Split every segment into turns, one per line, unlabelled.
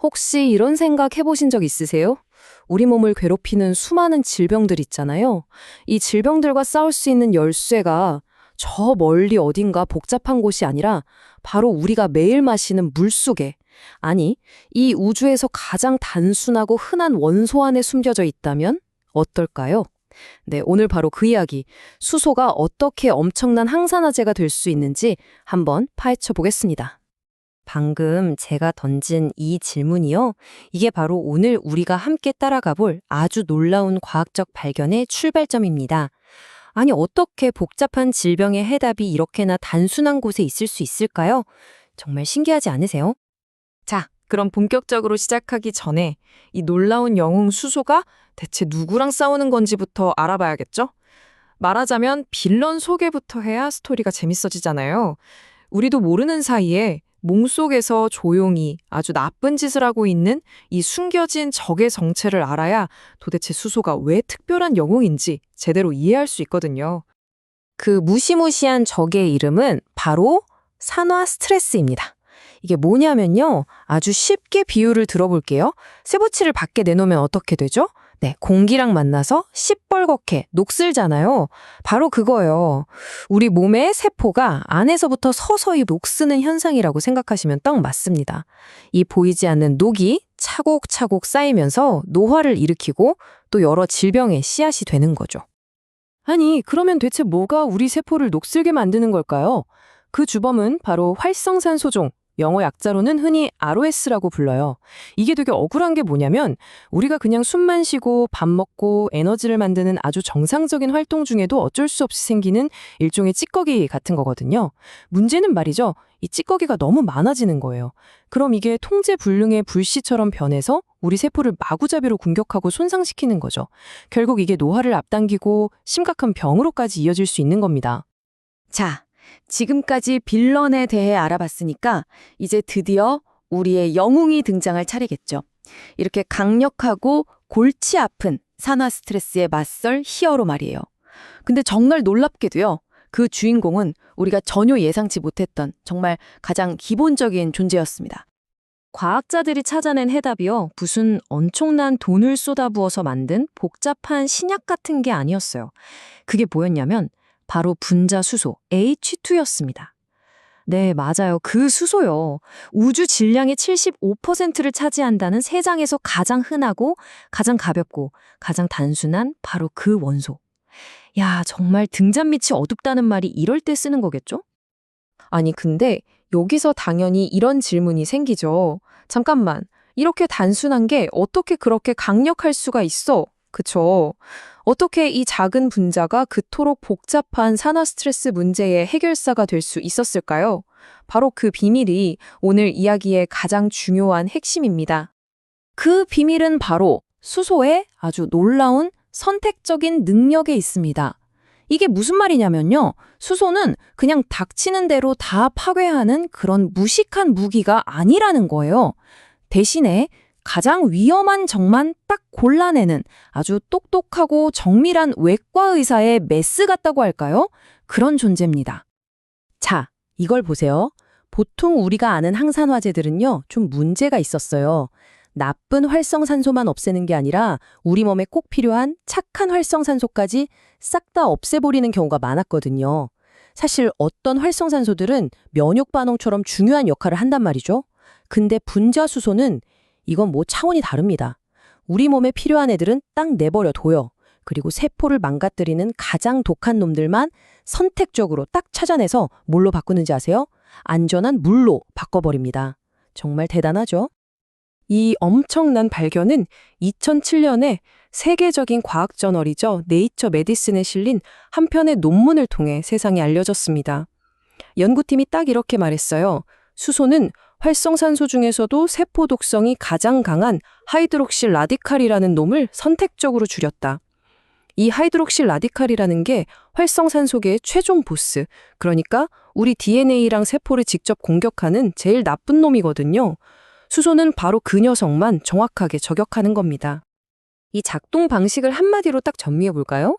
혹시 이런 생각 해보신 적 있으세요? 우리 몸을 괴롭히는 수많은 질병들 있잖아요. 이 질병들과 싸울 수 있는 열쇠가 저 멀리 어딘가 복잡한 곳이 아니라 바로 우리가 매일 마시는 물 속에, 아니, 이 우주에서 가장 단순하고 흔한 원소 안에 숨겨져 있다면 어떨까요? 네, 오늘 바로 그 이야기, 수소가 어떻게 엄청난 항산화제가 될 수 있는지 한번 파헤쳐 보겠습니다. 방금 제가 던진 이 질문이요. 이게 바로 오늘 우리가 함께 따라가 볼 아주 놀라운 과학적 발견의 출발점입니다. 아니, 어떻게 복잡한 질병의 해답이 이렇게나 단순한 곳에 있을 수 있을까요? 정말 신기하지 않으세요?
자, 그럼 본격적으로 시작하기 전에 이 놀라운 영웅 수소가 대체 누구랑 싸우는 건지부터 알아봐야겠죠? 말하자면 빌런 소개부터 해야 스토리가 재밌어지잖아요. 우리도 모르는 사이에 몸속에서 조용히 아주 나쁜 짓을 하고 있는 이 숨겨진 적의 정체를 알아야 도대체 수소가 왜 특별한 영웅인지 제대로 이해할 수 있거든요.
그 무시무시한 적의 이름은 바로 산화 스트레스입니다. 이게 뭐냐면요. 아주 쉽게 비유를 들어볼게요. 쇠붙이를 밖에 내놓으면 어떻게 되죠? 네, 공기랑 만나서 시뻘겋게 녹슬잖아요. 바로 그거예요. 우리 몸의 세포가 안에서부터 서서히 녹쓰는 현상이라고 생각하시면 딱 맞습니다. 이 보이지 않는 녹이 차곡차곡 쌓이면서 노화를 일으키고 또 여러 질병의 씨앗이 되는 거죠. 아니, 그러면 대체 뭐가 우리 세포를 녹슬게 만드는 걸까요? 그 주범은 바로 활성산소종, 영어 약자로는 흔히 ROS라고 불러요. 이게 되게 억울한 게 뭐냐면 우리가 그냥 숨만 쉬고 밥 먹고 에너지를 만드는 아주 정상적인 활동 중에도 어쩔 수 없이 생기는 일종의 찌꺼기 같은 거거든요. 문제는 말이죠. 이 찌꺼기가 너무 많아지는 거예요. 그럼 이게 통제불능의 불씨처럼 변해서 우리 세포를 마구잡이로 공격하고 손상시키는 거죠. 결국 이게 노화를 앞당기고 심각한 병으로까지 이어질 수 있는 겁니다. 자, 지금까지 빌런에 대해 알아봤으니까 이제 드디어 우리의 영웅이 등장할 차례겠죠. 이렇게 강력하고 골치 아픈 산화 스트레스에 맞설 히어로 말이에요. 근데 정말 놀랍게도요. 그 주인공은 우리가 전혀 예상치 못했던 정말 가장 기본적인 존재였습니다. 과학자들이 찾아낸 해답이요. 무슨 엄청난 돈을 쏟아부어서 만든 복잡한 신약 같은 게 아니었어요. 그게 뭐였냐면 바로 분자수소 H2였습니다. 네, 맞아요. 그 수소요. 우주 질량의 75%를 차지한다는 세상에서 가장 흔하고 가장 가볍고 가장 단순한 바로 그 원소. 야, 정말 등잔 밑이 어둡다는 말이 이럴 때 쓰는 거겠죠? 아니, 근데 여기서 당연히 이런 질문이 생기죠. 잠깐만, 이렇게 단순한 게 어떻게 그렇게 강력할 수가 있어? 그쵸? 어떻게 이 작은 분자가 그토록 복잡한 산화 스트레스 문제의 해결사가 될 수 있었을까요? 바로 그 비밀이 오늘 이야기의 가장 중요한 핵심입니다. 그 비밀은 바로 수소의 아주 놀라운 선택적인 능력에 있습니다. 이게 무슨 말이냐면요. 수소는 그냥 닥치는 대로 다 파괴하는 그런 무식한 무기가 아니라는 거예요. 대신에 가장 위험한 적만 딱 골라내는 아주 똑똑하고 정밀한 외과 의사의 메스 같다고 할까요? 그런 존재입니다. 자, 이걸 보세요. 보통 우리가 아는 항산화제들은요, 좀 문제가 있었어요. 나쁜 활성산소만 없애는 게 아니라 우리 몸에 꼭 필요한 착한 활성산소까지 싹 다 없애버리는 경우가 많았거든요. 사실 어떤 활성산소들은 면역 반응처럼 중요한 역할을 한단 말이죠. 근데 분자수소는 이건 뭐 차원이 다릅니다. 우리 몸에 필요한 애들은 딱 내버려 둬요. 그리고 세포를 망가뜨리는 가장 독한 놈들만 선택적으로 딱 찾아내서 뭘로 바꾸는지 아세요? 안전한 물로 바꿔버립니다. 정말 대단하죠? 이 엄청난 발견은 2007년에 세계적인 과학 저널이죠. 네이처 메디슨에 실린 한 편의 논문을 통해 세상에 알려졌습니다. 연구팀이 딱 이렇게 말했어요. 수소는 활성산소 중에서도 세포 독성이 가장 강한 하이드록실 라디칼이라는 놈을 선택적으로 줄였다. 이 하이드록실 라디칼이라는 게 활성산소계의 최종 보스, 그러니까 우리 DNA랑 세포를 직접 공격하는 제일 나쁜 놈이거든요. 수소는 바로 그 녀석만 정확하게 저격하는 겁니다. 이 작동 방식을 한마디로 딱 정리해 볼까요?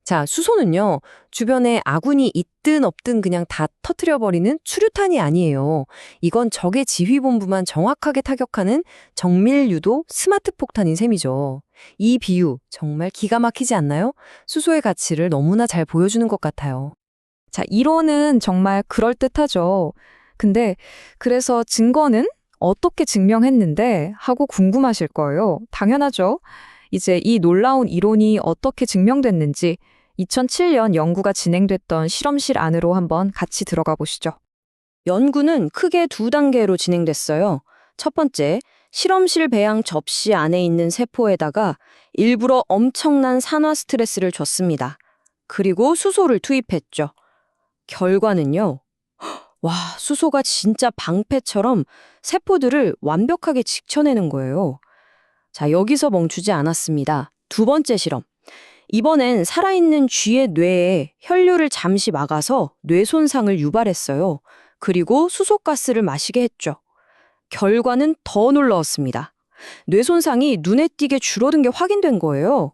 자, 수소는요, 주변에 아군이 있든 없든 그냥 다 터트려버리는 추류탄이 아니에요. 이건 적의 지휘본부만 정확하게 타격하는 정밀유도 스마트 폭탄인 셈이죠. 이 비유 정말 기가 막히지 않나요? 수소의 가치를 너무나 잘 보여주는 것 같아요.
자, 이론은 정말 그럴듯하죠. 근데 그래서 증거는 어떻게 증명했는데 하고 궁금하실 거예요. 당연하죠. 이제 이 놀라운 이론이 어떻게 증명됐는지 2007년 연구가 진행됐던 실험실 안으로 한번 같이 들어가 보시죠.
연구는 크게 두 단계로 진행됐어요. 첫 번째, 실험실 배양 접시 안에 있는 세포에다가 일부러 엄청난 산화 스트레스를 줬습니다. 그리고 수소를 투입했죠. 결과는요. 와, 수소가 진짜 방패처럼 세포들을 완벽하게 직쳐내는 거예요. 자, 여기서 멈추지 않았습니다. 두 번째 실험. 이번엔 살아있는 쥐의 뇌에 혈류를 잠시 막아서 뇌 손상을 유발했어요. 그리고 수소가스를 마시게 했죠. 결과는 더 놀라웠습니다. 뇌 손상이 눈에 띄게 줄어든 게 확인된 거예요.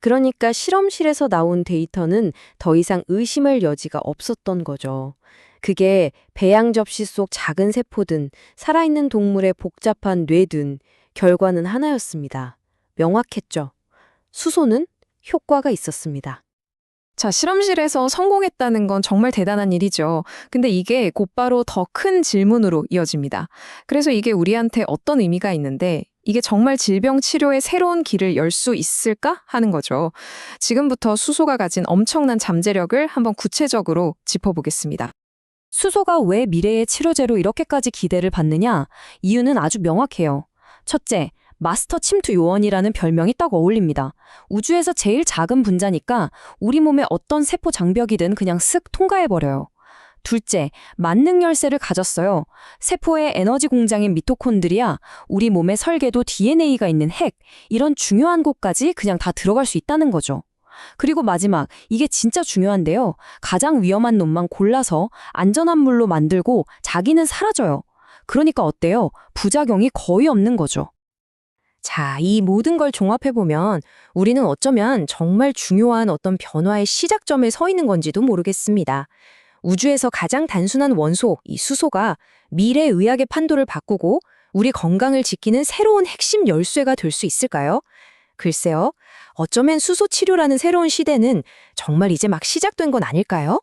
그러니까 실험실에서 나온 데이터는 더 이상 의심할 여지가 없었던 거죠. 그게 배양 접시 속 작은 세포든 살아있는 동물의 복잡한 뇌든 결과는 하나였습니다. 명확했죠. 수소는 효과가 있었습니다.
자, 실험실에서 성공했다는 건 정말 대단한 일이죠. 근데 이게 곧바로 더 큰 질문으로 이어집니다. 그래서 이게 우리한테 어떤 의미가 있는데 이게 정말 질병 치료의 새로운 길을 열 수 있을까 하는 거죠. 지금부터 수소가 가진 엄청난 잠재력을 한번 구체적으로 짚어보겠습니다.
수소가 왜 미래의 치료제로 이렇게까지 기대를 받느냐? 이유는 아주 명확해요. 첫째, 마스터 침투 요원이라는 별명이 딱 어울립니다. 우주에서 제일 작은 분자니까 우리 몸의 어떤 세포 장벽이든 그냥 쓱 통과해버려요. 둘째, 만능 열쇠를 가졌어요. 세포의 에너지 공장인 미토콘드리아, 우리 몸의 설계도 DNA가 있는 핵, 이런 중요한 곳까지 그냥 다 들어갈 수 있다는 거죠. 그리고 마지막, 이게 진짜 중요한데요. 가장 위험한 놈만 골라서 안전한 물로 만들고 자기는 사라져요. 그러니까 어때요? 부작용이 거의 없는 거죠. 자, 이 모든 걸 종합해보면 우리는 어쩌면 정말 중요한 어떤 변화의 시작점에 서 있는 건지도 모르겠습니다. 우주에서 가장 단순한 원소, 이 수소가 미래 의학의 판도를 바꾸고 우리 건강을 지키는 새로운 핵심 열쇠가 될 수 있을까요? 글쎄요, 어쩌면 수소 치료라는 새로운 시대는 정말 이제 막 시작된 건 아닐까요?